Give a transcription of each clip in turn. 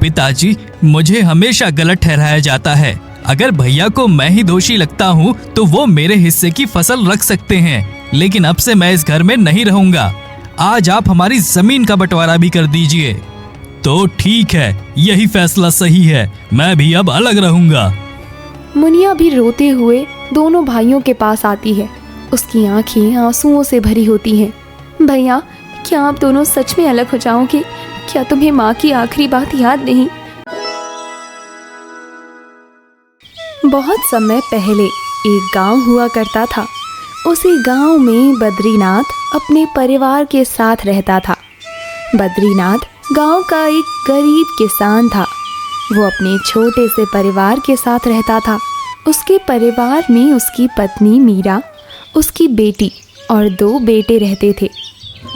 पिताजी, मुझे हमेशा गलत ठहराया जाता है। अगर भैया को मैं ही दोषी लगता हूँ तो वो मेरे हिस्से की फसल रख सकते हैं, लेकिन अब से मैं इस घर में नहीं रहूंगा। आज आप हमारी जमीन का बंटवारा भी कर दीजिए। तो ठीक है, यही फैसला सही है, मैं भी अब अलग रहूंगा। मुनिया भी रोते हुए दोनों भाइयों के पास आती है। उसकी आंखें आंसुओं से भरी होती हैं। भैया, क्या आप दोनों सच में अलग हो जाओगे? क्या तुम्हें माँ की आखिरी बात याद नहीं? बहुत समय पहले एक गांव हुआ करता था। उसी गांव में बद्रीनाथ अपने परिवार के साथ रहता था। बद्रीनाथ गांव का एक गरीब किसान था। वो अपने छोटे से परिवार के साथ रहता था। उसके परिवार में उसकी पत्नी मीरा, उसकी बेटी और 2 बेटे रहते थे।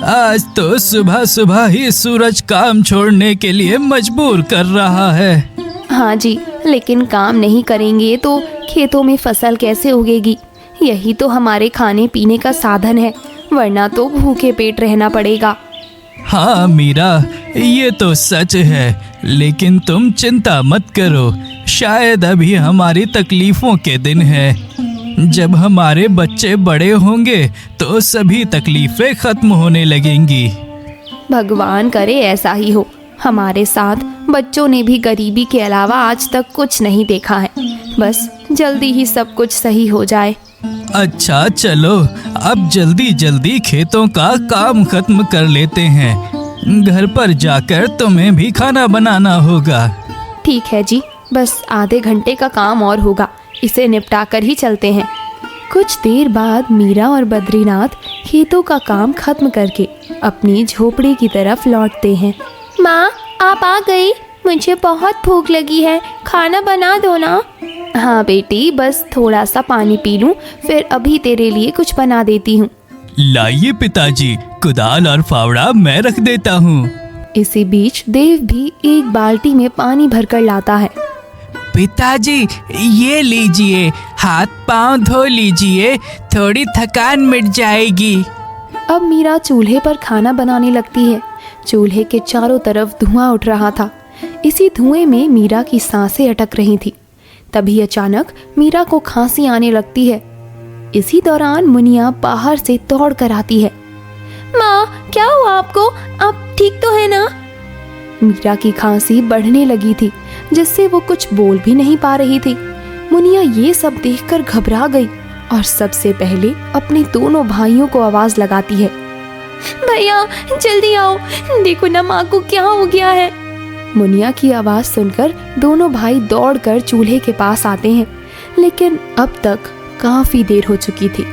आज तो सुबह सुबह ही सूरज काम छोड़ने के लिए मजबूर कर रहा है। हाँ जी, लेकिन काम नहीं करेंगे तो खेतों में फसल कैसे उगेगी? यही तो हमारे खाने पीने का साधन है, वरना तो भूखे पेट रहना पड़ेगा। हाँ मीरा, ये तो सच है, लेकिन तुम चिंता मत करो। शायद अभी हमारी तकलीफों के दिन है। जब हमारे बच्चे बड़े होंगे तो सभी तकलीफें खत्म होने लगेंगी। भगवान करे ऐसा ही हो। हमारे साथ बच्चों ने भी गरीबी के अलावा आज तक कुछ नहीं देखा है। बस जल्दी ही सब कुछ सही हो जाए। अच्छा चलो, अब जल्दी जल्दी खेतों का काम खत्म कर लेते हैं। घर पर जाकर तुम्हें भी खाना बनाना होगा। ठीक है जी, बस आधे घंटे का काम और होगा, इसे निपटा कर ही चलते हैं। कुछ देर बाद मीरा और बद्रीनाथ खेतों का काम खत्म करके अपनी झोपड़ी की तरफ लौटते हैं। माँ, आप आ गई? मुझे बहुत भूख लगी है, खाना बना दो ना। हाँ बेटी, बस थोड़ा सा पानी पी लूँ, फिर अभी तेरे लिए कुछ बना देती हूँ। लाइए पिताजी, कुदाल और फावड़ा मैं रख देता हूँ। इसी बीच देव भी एक बाल्टी में पानी भरकर लाता है। पिताजी, ये लीजिए, हाथ पांव धो लीजिए, थोड़ी थकान मिट जाएगी। अब मीरा चूल्हे पर खाना बनाने लगती है। चूल्हे के चारों तरफ धुआं उठ रहा था। इसी धुएं में मीरा की सांसें अटक रही थी। तभी अचानक मीरा को खांसी आने लगती है। इसी दौरान मुनिया बाहर से दौड़ कर आती है। माँ, क्या हुआ आपको? आप ठीक तो है ना? मीरा की खांसी बढ़ने लगी थी, जिससे वो कुछ बोल भी नहीं पा रही थी। मुनिया ये सब देखकर घबरा गई और सबसे पहले अपने दोनों भाइयों को आवाज लगाती है। भैया, जल्दी आओ, देखो ना माँ को क्या हो गया है। मुनिया की आवाज सुनकर दोनों भाई दौड़कर चूल्हे के पास आते हैं, लेकिन अब तक काफी देर हो चुकी थी।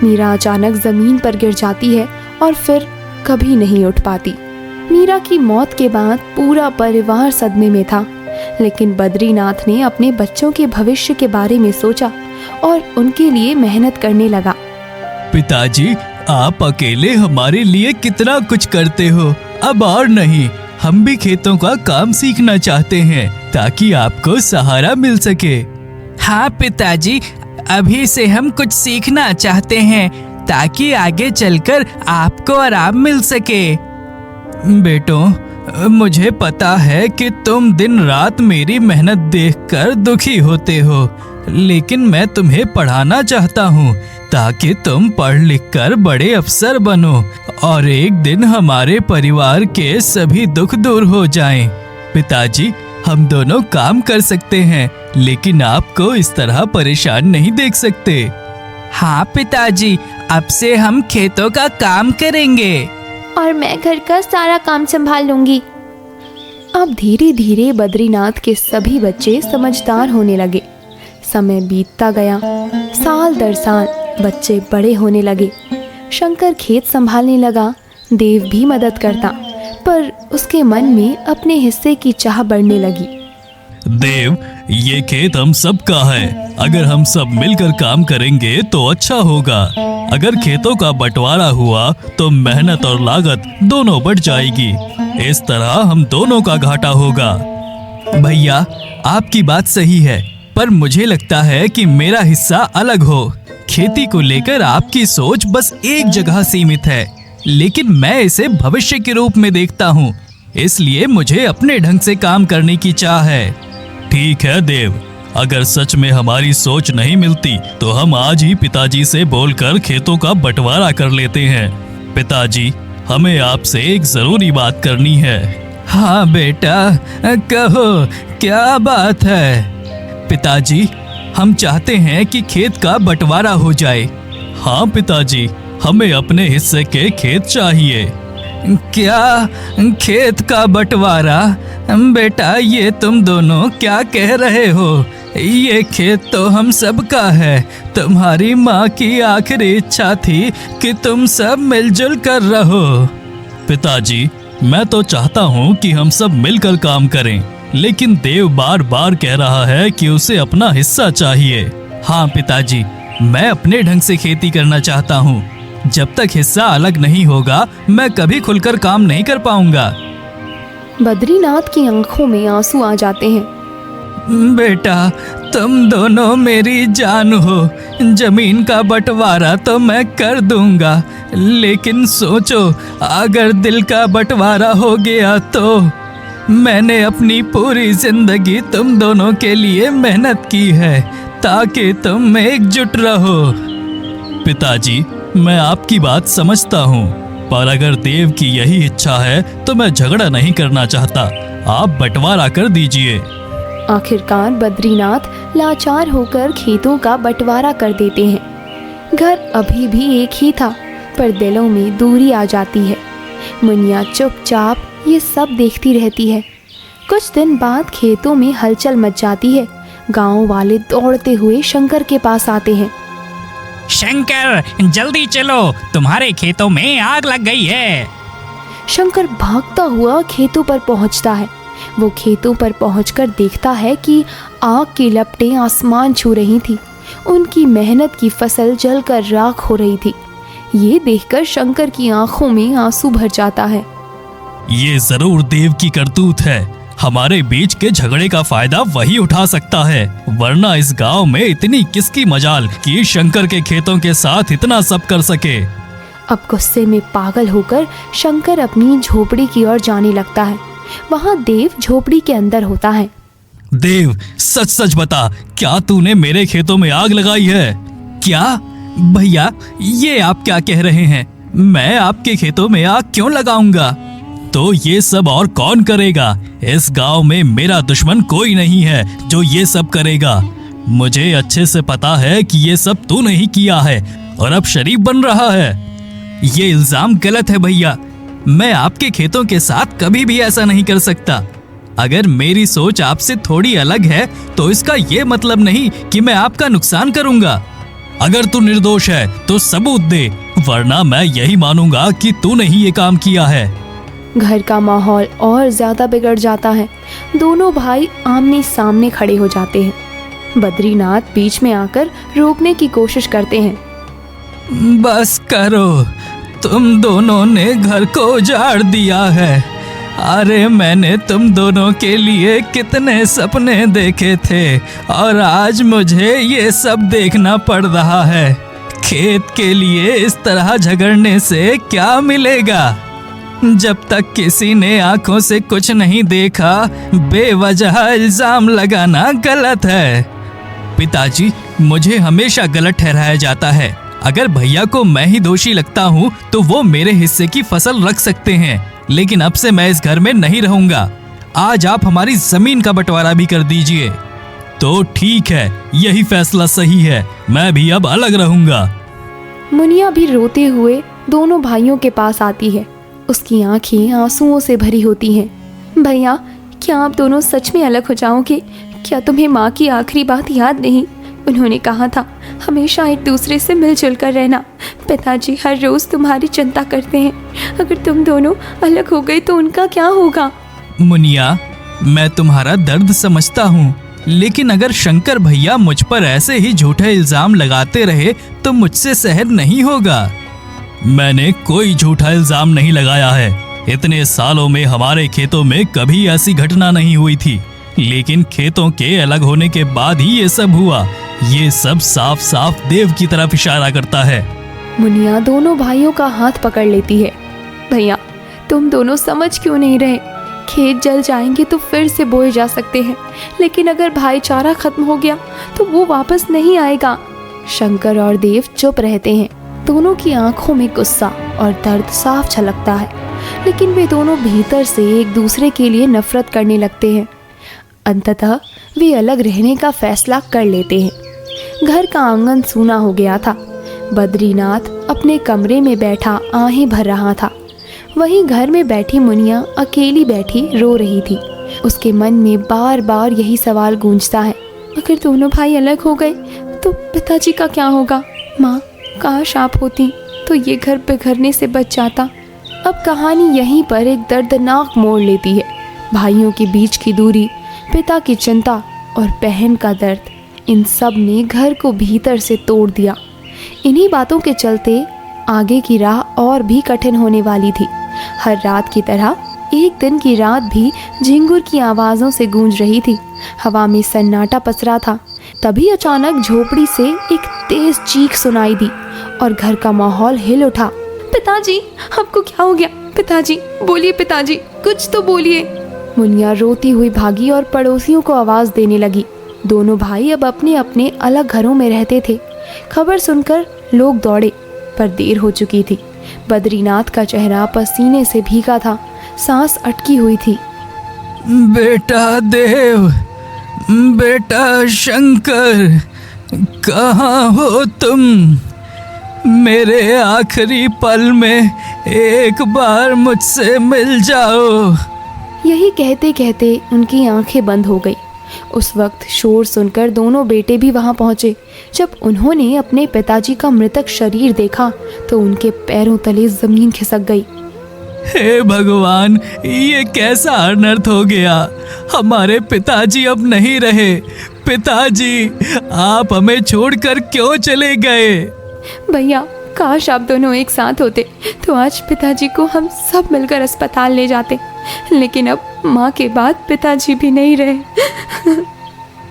मीरा अचानक जमीन पर गिर जाती है और फिर कभी नहीं उठ पाती। मीरा की मौत के बाद पूरा परिवार सदमे में था, लेकिन बद्रीनाथ ने अपने बच्चों के भविष्य के बारे में सोचा और उनके लिए मेहनत करने लगा। पिताजी, आप अकेले हमारे लिए कितना कुछ करते हो। अब और नहीं, हम भी खेतों का काम सीखना चाहते हैं ताकि आपको सहारा मिल सके। हाँ पिताजी, अभी से हम कुछ सीखना चाहते हैं ताकि आगे चलकर आपको आराम मिल सके। बेटों, मुझे पता है कि तुम दिन रात मेरी मेहनत देखकर दुखी होते हो, लेकिन मैं तुम्हें पढ़ाना चाहता हूँ ताकि तुम पढ़ लिख कर बड़े अफसर बनो और एक दिन हमारे परिवार के सभी दुख दूर हो जाएं। पिताजी, हम दोनों काम कर सकते हैं, लेकिन आपको इस तरह परेशान नहीं देख सकते। हाँ पिताजी, अब से हम खेतों का काम करेंगे और मैं घर का सारा काम संभाल लूंगी। अब धीरे धीरे बद्रीनाथ के सभी बच्चे समझदार होने लगे। समय बीतता गया, साल दर साल बच्चे बड़े होने लगे। शंकर खेत संभालने लगा, देव भी मदद करता, पर उसके मन में अपने हिस्से की चाह बढ़ने लगी। देव, ये खेत हम सब का है। अगर हम सब मिलकर काम करेंगे तो अच्छा होगा। अगर खेतों का बंटवारा हुआ तो मेहनत और लागत दोनों बढ़ जाएगी। इस तरह हम दोनों का घाटा होगा। भैया, आपकी बात सही है, पर मुझे लगता है कि मेरा हिस्सा अलग हो। खेती को लेकर आपकी सोच बस एक जगह सीमित है, लेकिन मैं इसे भविष्य के रूप में देखता हूँ। इसलिए मुझे अपने ढंग से काम करने की चाह है। ठीक है देव, अगर सच में हमारी सोच नहीं मिलती तो हम आज ही पिताजी से बोलकर खेतों का बंटवारा कर लेते हैं। पिताजी, हमें आपसे एक जरूरी बात करनी है। हाँ बेटा, कहो क्या बात है? पिताजी, हम चाहते हैं कि खेत का बंटवारा हो जाए। हाँ पिताजी, हमें अपने हिस्से के खेत चाहिए। क्या खेत का बंटवारा? बेटा, ये तुम दोनों क्या कह रहे हो? ये खेत तो हम सब का है। तुम्हारी माँ की आखिरी इच्छा थी कि तुम सब मिलजुल कर रहो। पिताजी, मैं तो चाहता हूँ कि हम सब मिलकर काम करें, लेकिन देव बार बार कह रहा है कि उसे अपना हिस्सा चाहिए। हाँ पिताजी, मैं अपने ढंग से खेती करना चाहता हूँ। जब तक हिस्सा अलग नहीं होगा मैं कभी खुलकर काम नहीं कर पाऊंगा। बद्रीनाथ की आंखों में आंसू आ जाते हैं। बेटा, तुम दोनों मेरी जान हो। जमीन का बंटवारा तो मैं कर दूंगा, लेकिन सोचो अगर दिल का बंटवारा हो गया तो। मैंने अपनी पूरी जिंदगी तुम दोनों के लिए मेहनत की है ताकि तुम एकजुट रहो। पिताजी, मैं आपकी बात समझता हूँ, पर अगर देव की यही इच्छा है तो मैं झगड़ा नहीं करना चाहता। आप बंटवारा कर दीजिए। आखिरकार बद्रीनाथ लाचार होकर खेतों का बंटवारा कर देते हैं। घर अभी भी एक ही था, पर दिलों में दूरी आ जाती है। मुनिया चुपचाप ये सब देखती रहती है। कुछ दिन बाद खेतों में हलचल मच जाती है। गांव वाले दौड़ते हुए शंकर के पास आते हैं। शंकर, जल्दी चलो, तुम्हारे खेतों में आग लग गई है। शंकर भागता हुआ खेतों पर पहुंचता है। वो खेतों पर पहुंचकर देखता है कि आग की लपटें आसमान छू रही थी। उनकी मेहनत की फसल जलकर राख हो रही थी। ये देखकर शंकर की आंखों में आंसू भर जाता है। ये जरूर देव की करतूत है। हमारे बीच के झगड़े का फायदा वही उठा सकता है, वरना इस गांव में इतनी किसकी मजाल कि शंकर के खेतों के साथ इतना सब कर सके। अब गुस्से में पागल होकर शंकर अपनी झोपड़ी की ओर जाने लगता है। वहाँ देव झोपड़ी के अंदर होता है। देव, सच सच बता, क्या तूने मेरे खेतों में आग लगाई है? क्या? भैया, ये आप क्या कह रहे हैं? मैं आपके खेतों में आग क्यों लगाऊंगा? तो ये सब और कौन करेगा? इस गांव में मेरा दुश्मन कोई नहीं है जो ये सब करेगा। मुझे अच्छे से पता है कि ये सब तूने ही किया है और अब शरीफ बन रहा है। ये इल्जाम गलत है भैया। मैं आपके खेतों के साथ कभी भी ऐसा नहीं कर सकता। अगर मेरी सोच आपसे थोड़ी अलग है तो इसका ये मतलब नहीं कि मैं आपका नुकसान करूंगा। अगर तू निर्दोष है तो सबूत दे, वरना मैं यही मानूंगा कि तूने ही ये काम किया है। घर का माहौल और ज्यादा बिगड़ जाता है। दोनों भाई आमने सामने खड़े हो जाते हैं। बद्रीनाथ बीच में आकर रोकने की कोशिश करते हैं। बस करो, तुम दोनों ने घर को उजाड़ दिया है। अरे मैंने तुम दोनों के लिए कितने सपने देखे थे और आज मुझे ये सब देखना पड़ रहा है। खेत के लिए इस तरह झगड़ने से क्या मिलेगा? जब तक किसी ने आंखों से कुछ नहीं देखा, बेवजह इल्जाम लगाना गलत है। पिताजी, मुझे हमेशा गलत ठहराया जाता है। अगर भैया को मैं ही दोषी लगता हूँ तो वो मेरे हिस्से की फसल रख सकते हैं, लेकिन अब से मैं इस घर में नहीं रहूंगा। आज आप हमारी जमीन का बंटवारा भी कर दीजिए। तो ठीक है, यही फैसला सही है, मैं भी अब अलग रहूंगा। मुनिया भी रोते हुए दोनों भाइयों के पास आती है। उसकी आंखें आंसुओं से भरी होती हैं। भैया, क्या आप दोनों सच में अलग हो जाओगे? क्या तुम्हें माँ की आखिरी बात याद नहीं? उन्होंने कहा था हमेशा एक दूसरे से मिलजुल कर रहना। पिताजी हर रोज तुम्हारी चिंता करते हैं। अगर तुम दोनों अलग हो गए तो उनका क्या होगा? मुनिया, मैं तुम्हारा दर्द समझता हूँ, लेकिन अगर शंकर भैया मुझ पर ऐसे ही झूठे इल्जाम लगाते रहे तो मुझसे सहन नहीं होगा। मैंने कोई झूठा इल्जाम नहीं लगाया है। इतने सालों में हमारे खेतों में कभी ऐसी घटना नहीं हुई थी, लेकिन खेतों के अलग होने के बाद ही ये सब हुआ। ये सब साफ साफ देव की तरफ इशारा करता है। मुनिया दोनों भाइयों का हाथ पकड़ लेती है। भैया, तुम दोनों समझ क्यों नहीं रहे? खेत जल जाएंगे तो फिर से बोए जा सकते हैं, लेकिन अगर भाईचारा खत्म हो गया तो वो वापस नहीं आएगा। शंकर और देव चुप रहते हैं। दोनों की आंखों में गुस्सा और दर्द साफ झलकता है, लेकिन वे दोनों भीतर से एक दूसरे के लिए नफरत करने लगते हैं। अंततः वे अलग रहने का फैसला कर लेते हैं। घर का आंगन सूना हो गया था। बद्रीनाथ अपने कमरे में बैठा आहें भर रहा था। वहीं घर में बैठी मुनिया अकेली बैठी रो रही थी। उसके मन में बार बार यही सवाल गूंजता है, अगर दोनों भाई अलग हो गए तो पिताजी का क्या होगा? माँ, काश आप होती तो ये घर बिखरने से बच जाता। अब कहानी यहीं पर एक दर्दनाक मोड़ लेती है। भाइयों के बीच की दूरी, पिता की चिंता और बहन का दर्द, इन सब ने घर को भीतर से तोड़ दिया। इन्हीं बातों के चलते आगे की राह और भी कठिन होने वाली थी। हर रात की तरह एक दिन की रात भी झिंगुर की आवाज़ों से गूंज रही थी। हवा में सन्नाटा पसरा था। तभी अचानक झोपड़ी से एक तेज चीख सुनाई दी और घर का माहौल हिल उठा। पिताजी, आपको क्या हो गया? पिताजी, बोलिए पिताजी, कुछ तो बोलिए। मुनिया रोती हुई भागी और पड़ोसियों को आवाज़ देने लगी। दोनों भाई अब अपने अपने अलग घरों में रहते थे। खबर सुनकर लोग दौड़े, पर देर हो चुकी थी। बद्रीनाथ का चेहरा पसीने से भीगा था, सांस अटकी हुई थी। बेटा देव, बेटा शंकर, कहाँ हो तुम? मेरे आखिरी पल में एक बार मुझसे मिल जाओ। यही कहते कहते उनकी आंखें बंद हो गई। उस वक्त शोर सुनकर दोनों बेटे भी वहां पहुंचे। जब उन्होंने अपने पिताजी का मृतक शरीर देखा तो उनके पैरों तले जमीन खिसक गई। हे भगवान, ये कैसा अनर्थ हो गया? हमारे पिताजी अब नहीं रहे। पिताजी, आप हमें छोड़कर क्यों चले गए? भैया, काश आप दोनों एक साथ होते तो आज पिताजी को हम सब मिलकर अस्पताल ले जाते, लेकिन अब माँ के बाद पिताजी भी नहीं रहे।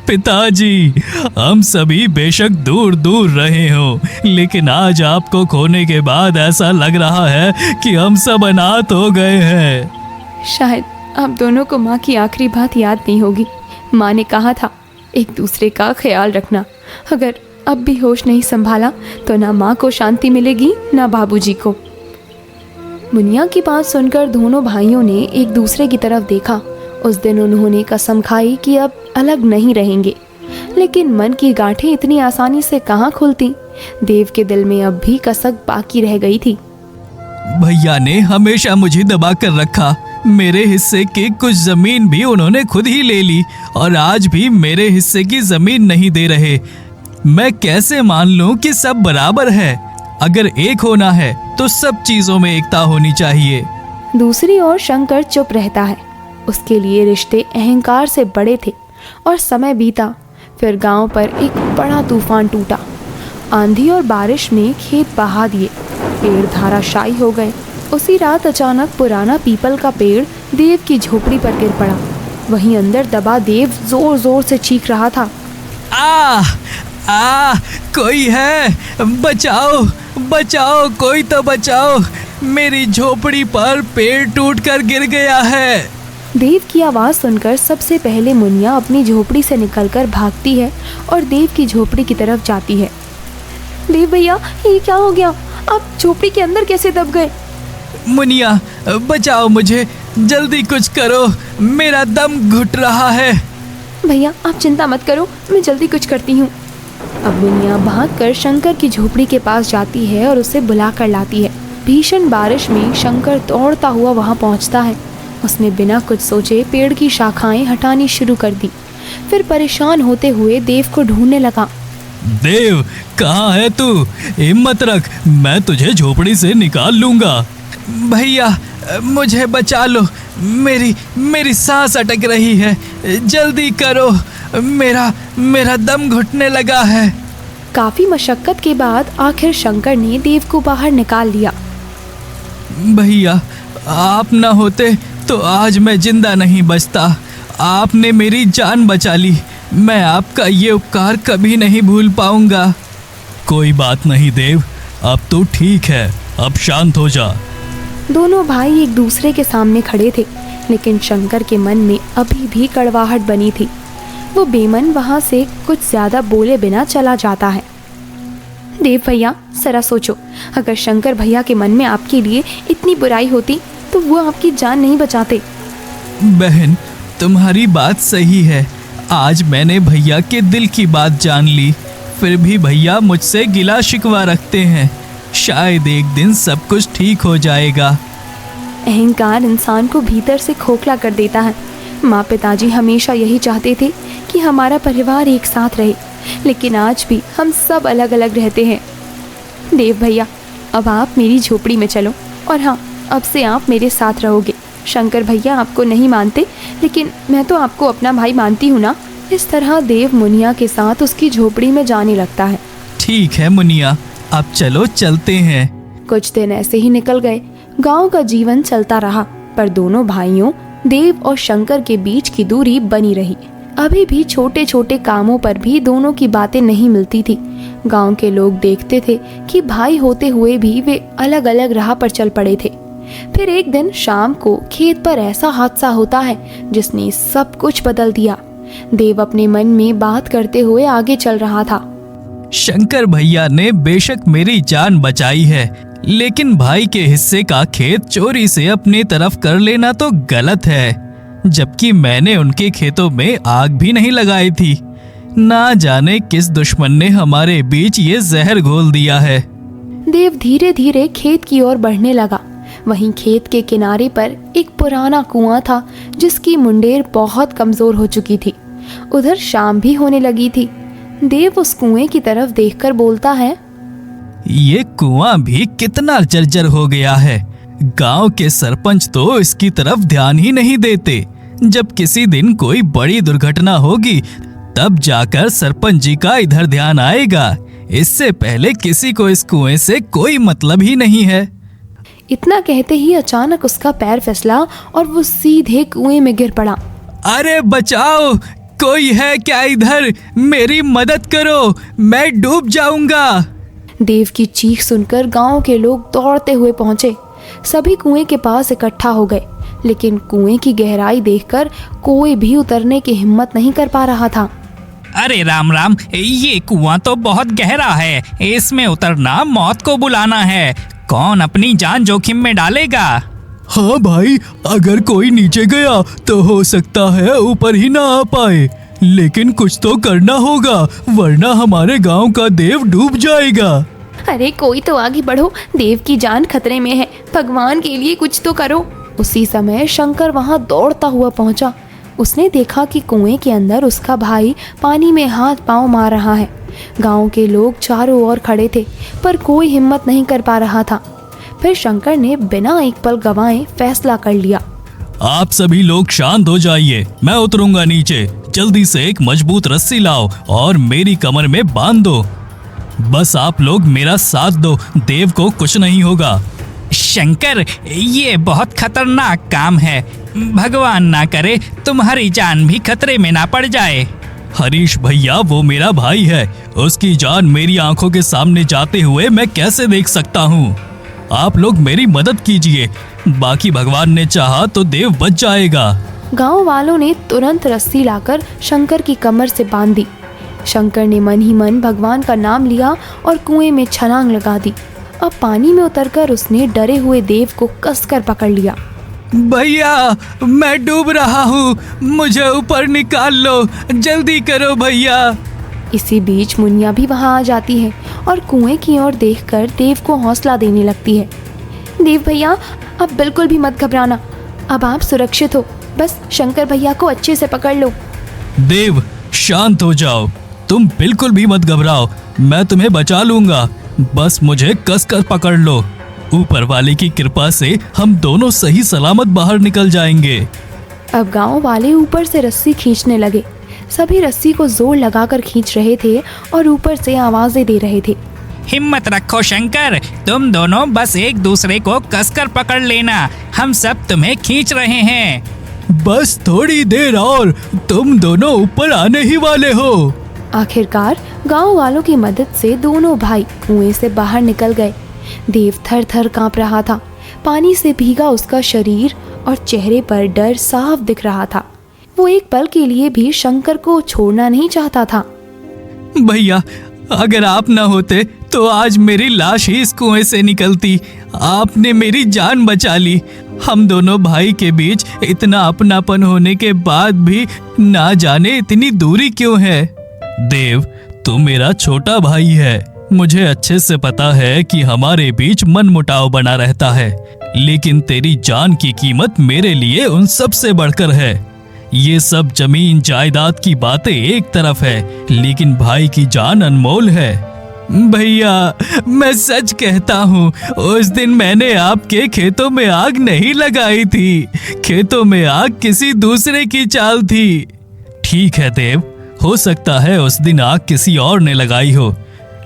पिताजी, हम सभी बेशक दूर दूर रहे हो, लेकिन आज आपको खोने के बाद ऐसा लग रहा है कि हम सब अनाथ हो गए हैं। शायद आप दोनों को माँ की आखिरी बात याद नहीं होगी। माँ ने कहा था, एक दूसरे का ख्याल रखना। अगर अब भी होश नहीं संभाला तो ना माँ को शांति मिलेगी ना बाबूजी को। मुनिया की बात सुनकर दोनों भाइयों ने एक दूसरे की तरफ देखा। उस दिन उन्होंने कसम खाई कि अब अलग नहीं रहेंगे, लेकिन मन की गांठें इतनी आसानी से कहाँ खुलती। देव के दिल में अब भी कसक बाकी रह गई थी। भैया ने हमेशा मुझे दबा कर रखा। मेरे हिस्से की कुछ जमीन भी उन्होंने खुद ही ले ली और आज भी मेरे हिस्से की जमीन नहीं दे रहे। मैं कैसे मान लूं कि सब बराबर है? अगर एक होना है तो सब चीजों में एकता होनी चाहिए। दूसरी ओर शंकर चुप रहता है। उसके लिए रिश्ते अहंकार से बड़े थे। और समय बीता। फिर गांव पर एक बड़ा तूफान टूटा। आंधी और बारिश में खेत बहा दिए, पेड़ धाराशायी हो गए। उसी रात अचानक पुराना पीपल का पेड़ देव की झोपड़ी पर गिर पड़ा। वहीं अंदर दबा देव जोर जोर से चीख रहा था, कोई है? बचाओ बचाओ, कोई तो बचाओ, मेरी झोपड़ी पर पेड़ टूटकर गिर गया है। देव की आवाज़ सुनकर सबसे पहले मुनिया अपनी झोपड़ी से निकलकर भागती है और देव की झोपड़ी की तरफ जाती है। देव भैया, ये क्या हो गया? आप झोपड़ी के अंदर कैसे दब गए? मुनिया, बचाओ मुझे, जल्दी कुछ करो, मेरा दम घुट रहा है। भैया, आप चिंता मत करो, मैं जल्दी कुछ करती हूँ। अब मुनिया भागकर शंकर की झोपड़ी के पास जाती है और उसे बुला कर लाती है। भीषण बारिश में शंकर दौड़ता हुआ वहाँ पहुँचता है। उसने बिना कुछ सोचे पेड़ की शाखाएं हटानी शुरू कर दी। फिर परेशान होते हुए देव को ढूंढने लगा। देव, कहाँ है तू? हिम्मत रख, मैं तुझे झोपड़ी से निकाल लूंगा। भैया, मुझे बचा लो, मेरी सांस अटक रही है, जल्दी करो, मेरा दम घुटने लगा है। काफी मशक्कत के बाद आखिर शंकर ने देव को बाहर निकाल लिया। भैया, आप न होते तो आज मैं जिंदा नहीं बचता। आपने मेरी जान बचा ली। मैं आपका ये उपकार कभी नहीं भूल पाऊंगा। कोई बात नहीं देव, अब तो ठीक है, अब शांत हो जा। दोनों भाई एक दूसरे के सामने खड़े थे। लेकिन शंकर के मन में अभी भी कड़वाहट बनी थी। वो बेमन वहाँ से कुछ ज़्यादा बोले बिना चला जाता है। देव भैया, जरा सोचो, अगर शंकर भैया के मन में आपके लिए इतनी बुराई होती तो वो आपकी जान नहीं बचाते। बहन, तुम्हारी बात सही है। आज मैंने भैया के दिल की बात जान ली। फिर भी भैया मुझसे गिला शिकवा रखते हैं। शायद एक दिन सब कुछ ठीक हो जाएगा। अहंकार इंसान को भीतर से खोखला कर देता है। माँ पिताजी हमेशा यही चाहते थे कि हमारा परिवार एक साथ रहे, लेकिन आज भी हम सब अलग अलग रहते हैं। देव भैया, अब आप मेरी झोपड़ी में चलो, और हाँ, अब से आप मेरे साथ रहोगे। शंकर भैया आपको नहीं मानते, लेकिन मैं तो आपको अपना भाई मानती हूँ ना। इस तरह देव मुनिया के साथ उसकी झोपड़ी में जाने लगता है। ठीक है मुनिया, अब चलो चलते हैं। कुछ दिन ऐसे ही निकल गए। गांव का जीवन चलता रहा, पर दोनों भाइयों देव और शंकर के बीच की दूरी बनी रही। अभी भी छोटे छोटे कामों पर भी दोनों की बातें नहीं मिलती थी। गांव के लोग देखते थे कि भाई होते हुए भी वे अलग अलग राह पर चल पड़े थे। फिर एक दिन शाम को खेत पर ऐसा हादसा होता है जिसने सब कुछ बदल दिया। देव अपने मन में बात करते हुए आगे चल रहा था। शंकर भैया ने बेशक मेरी जान बचाई है, लेकिन भाई के हिस्से का खेत चोरी से अपनी तरफ कर लेना तो गलत है। जबकि मैंने उनके खेतों में आग भी नहीं लगाई थी। ना जाने किस दुश्मन ने हमारे बीच ये जहर घोल दिया है। देव धीरे धीरे खेत की ओर बढ़ने लगा। वहीं खेत के किनारे पर एक पुराना कुआं था जिसकी मुंडेर बहुत कमजोर हो चुकी थी। उधर शाम भी होने लगी थी। देव उस कुएं की तरफ देखकर बोलता है, ये कुआं भी कितना जर्जर हो गया है। गांव के सरपंच तो इसकी तरफ ध्यान ही नहीं देते। जब किसी दिन कोई बड़ी दुर्घटना होगी तब जाकर सरपंच जी का इधर ध्यान आएगा। इससे पहले किसी को इस कुएं से कोई मतलब ही नहीं है। इतना कहते ही अचानक उसका पैर फिसला और वो सीधे कुएं में गिर पड़ा। अरे बचाओ, कोई है क्या इधर? मेरी मदद करो, मैं डूब जाऊंगा। देव की चीख सुनकर गांव के लोग दौड़ते हुए पहुंचे। सभी कुएं के पास इकट्ठा हो गए, लेकिन कुएं की गहराई देखकर कोई भी उतरने की हिम्मत नहीं कर पा रहा था। अरे राम राम, ये कुआं तो बहुत गहरा है। इसमें उतरना मौत को बुलाना है। कौन अपनी जान जोखिम में डालेगा? हाँ भाई, अगर कोई नीचे गया तो हो सकता है ऊपर ही ना आ पाए, लेकिन कुछ तो करना होगा, वरना हमारे गांव का देव डूब जाएगा। अरे कोई तो आगे बढ़ो, देव की जान खतरे में है, भगवान के लिए कुछ तो करो। उसी समय शंकर वहां दौड़ता हुआ पहुंचा। उसने देखा कि कुएं के अंदर उसका भाई पानी में हाथ पांव मार रहा है। गांव के लोग चारों ओर खड़े थे, पर कोई हिम्मत नहीं कर पा रहा था। फिर शंकर ने बिना एक पल गवाए फैसला कर लिया। आप सभी लोग शांत हो जाइए, मैं उतरूंगा नीचे। जल्दी से एक मजबूत रस्सी लाओ और मेरी कमर में बांध दो। बस आप लोग मेरा साथ दो, देव को कुछ नहीं होगा। शंकर, ये बहुत खतरनाक काम है। भगवान ना करे तुम्हारी जान भी खतरे में ना पड़ जाए। हरीश भैया वो मेरा भाई है, उसकी जान मेरी आंखों के सामने जाते हुए मैं कैसे देख सकता हूँ? आप लोग मेरी मदद कीजिए, बाकी भगवान ने चाहा तो देव बच जाएगा। गांव वालों ने तुरंत रस्सी लाकर शंकर की कमर से बांध दी। शंकर ने मन ही मन भगवान का नाम लिया और कुएं में छलांग लगा दी। अब पानी में उतरकर उसने डरे हुए देव को कसकर पकड़ लिया। भैया, मैं डूब रहा हूँ, मुझे ऊपर निकाल लो, जल्दी करो भैया। इसी बीच मुनिया भी वहां आ जाती है और कुएं की ओर देखकर देव को हौसला देने लगती है। देव भैया, अब बिल्कुल भी मत घबराना, अब आप सुरक्षित हो, बस शंकर भैया को अच्छे से पकड़ लो। देव, शांत हो जाओ, तुम बिल्कुल भी मत घबराओ, मैं तुम्हें बचा लूंगा, बस मुझे कसकर पकड़ लो। ऊपर वाले की कृपा से हम दोनों सही सलामत बाहर निकल जाएंगे। अब गांव वाले ऊपर से रस्सी खींचने लगे। सभी रस्सी को जोर लगाकर खींच रहे थे और ऊपर से आवाजें दे रहे थे। हिम्मत रखो शंकर, तुम दोनों बस एक दूसरे को कसकर पकड़ लेना, हम सब तुम्हें खींच रहे हैं। बस थोड़ी देर और, तुम दोनों ऊपर आने ही वाले हो। आखिरकार गांव वालों की मदद से दोनों भाई कुएं से बाहर निकल गए। देव थर थर कांप रहा था। पानी से भीगा उसका शरीर और चेहरे पर डर साफ दिख रहा था। वो एक पल के लिए भी शंकर को छोड़ना नहीं चाहता था। भैया, अगर आप ना होते तो आज मेरी लाश ही इस कुएं से निकलती। आपने मेरी जान बचा ली। हम दोनों भाई के बीच इतना अपनापन होने के बाद भी ना जाने इतनी दूरी क्यों है। देव, तू मेरा छोटा भाई है। मुझे अच्छे से पता है कि हमारे बीच मनमुटाव बना रहता है, लेकिन तेरी जान की कीमत मेरे लिए उन सब से बढ़कर है। ये सब जमीन जायदाद की बातें एक तरफ है, लेकिन भाई की जान अनमोल है। भैया, मैं सच कहता हूँ, उस दिन मैंने आपके खेतों में आग नहीं लगाई थी। खेतों में आग किसी दूसरे की चाल थी। ठीक है देव, हो सकता है उस दिन आग किसी और ने लगाई हो,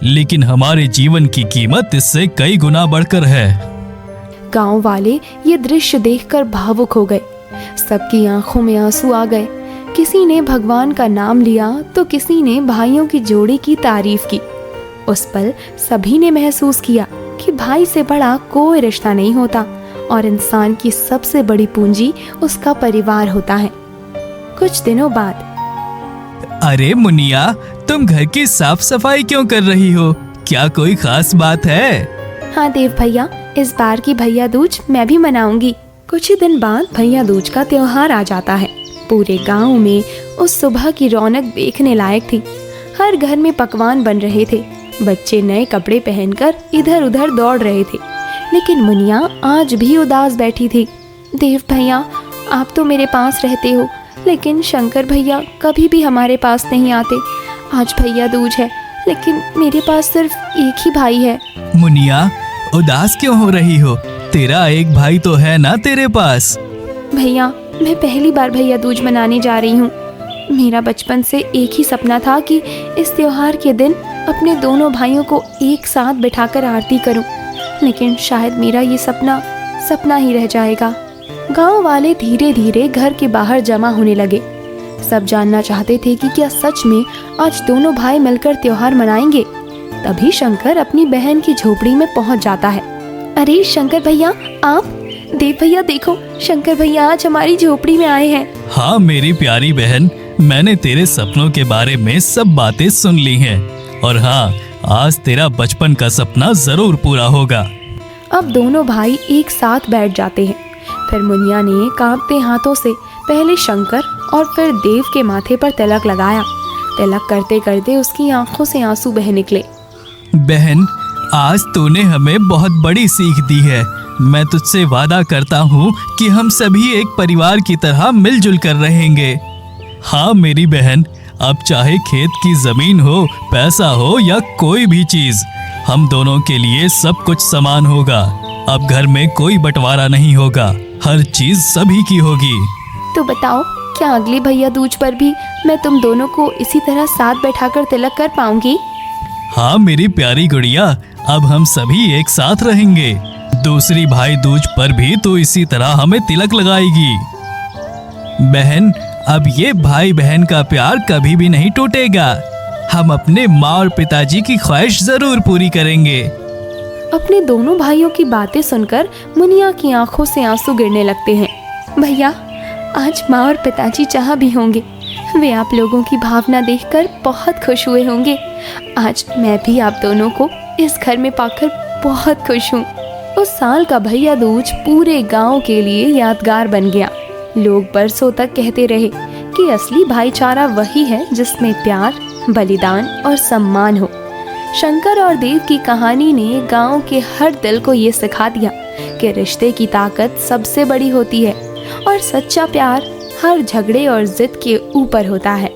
लेकिन हमारे जीवन की कीमत इससे कई गुना बढ़कर है। गांव वाले ये दृश्य देखकर भावुक हो गए। सबकी आंखों में आंसू आ गए। किसी ने भगवान का नाम लिया तो किसी ने भाइयों की जोड़ी की तारीफ की। उस पल सभी ने महसूस किया कि भाई से बड़ा कोई रिश्ता नहीं होता और इंसान की सबसे बड़ी पूंजी उसका परिवार होता है। कुछ दिनों बाद, अरे मुनिया, तुम घर की साफ सफाई क्यों कर रही हो? क्या कोई खास बात है? हाँ देव भैया, इस बार की भैया दूज मैं भी मनाऊंगी। कुछ ही दिन बाद भैया दूज का त्योहार आ जाता है। पूरे गांव में उस सुबह की रौनक देखने लायक थी। हर घर में पकवान बन रहे थे। बच्चे नए कपड़े पहनकर इधर उधर दौड़ रहे थे, लेकिन मुनिया आज भी उदास बैठी थी। देव भैया, आप तो मेरे पास रहते हो, लेकिन शंकर भैया कभी भी हमारे पास नहीं आते। आज भैया दूज है, लेकिन मेरे पास सिर्फ एक ही भाई है। मुनिया, उदास क्यों हो रही हो? तेरा एक भाई तो है ना तेरे पास। भैया, मैं पहली बार भैया दूज मनाने जा रही हूँ। मेरा बचपन से एक ही सपना था कि इस त्योहार के दिन अपने दोनों भाइयों को एक साथ बिठाकर आरती करूं, लेकिन शायद मेरा ये सपना ही रह जाएगा। गांव वाले धीरे धीरे घर के बाहर जमा होने लगे। सब जानना चाहते थे कि क्या सच में आज दोनों भाई मिलकर त्योहार मनाएंगे। तभी शंकर अपनी बहन की झोपड़ी में पहुंच जाता है। अरे शंकर भैया, आप? देव भैया देखो, शंकर भैया आज हमारी झोपड़ी में आए हैं। हाँ मेरी प्यारी बहन, मैंने तेरे सपनों के बारे में सब बातें सुन ली हैं, और हाँ, आज तेरा बचपन का सपना जरूर पूरा होगा। अब दोनों भाई एक साथ बैठ जाते हैं। फिर मुनिया ने कांपते हाथों से पहले शंकर और फिर देव के माथे पर तिलक लगाया। तिलक करते करते उसकी आंखों से आंसू बह निकले। बहन, आज तूने हमें बहुत बड़ी सीख दी है। मैं तुझसे वादा करता हूँ कि हम सभी एक परिवार की तरह मिलजुल कर रहेंगे। हाँ मेरी बहन, अब चाहे खेत की जमीन हो, पैसा हो या कोई भी चीज, हम दोनों के लिए सब कुछ समान होगा। अब घर में कोई बंटवारा नहीं होगा, हर चीज सभी की होगी। तो बताओ, क्या अगले भैया दूज पर भी मैं तुम दोनों को इसी तरह साथ बैठाकर तिलक कर पाऊंगी? हाँ मेरी प्यारी गुड़िया, अब हम सभी एक साथ रहेंगे। दूसरी भाई दूज पर भी तो इसी तरह हमें तिलक लगाएगी। बहन, अब ये भाई बहन का प्यार कभी भी नहीं टूटेगा। हम अपने माँ और पिताजी की ख्वाहिश जरूर पूरी करेंगे। अपने दोनों भाइयों की बातें सुनकर मुनिया की आंखों से आंसू गिरने लगते हैं। भैया, आज माँ और पिताजी जहाँ भी होंगे, वे आप लोगों की भावना देखकर बहुत खुश हुए होंगे। आज मैं भी आप दोनों को इस घर में पाकर बहुत खुश हूँ। उस साल का भैया दूज पूरे गांव के लिए यादगार बन गया। लोग बरसों तक कहते रहे कि असली भाईचारा वही है जिसमें प्यार, बलिदान और सम्मान हो। शंकर और देव की कहानी ने गांव के हर दिल को ये सिखा दिया कि रिश्ते की ताकत सबसे बड़ी होती है और सच्चा प्यार हर झगड़े और जिद के ऊपर होता है।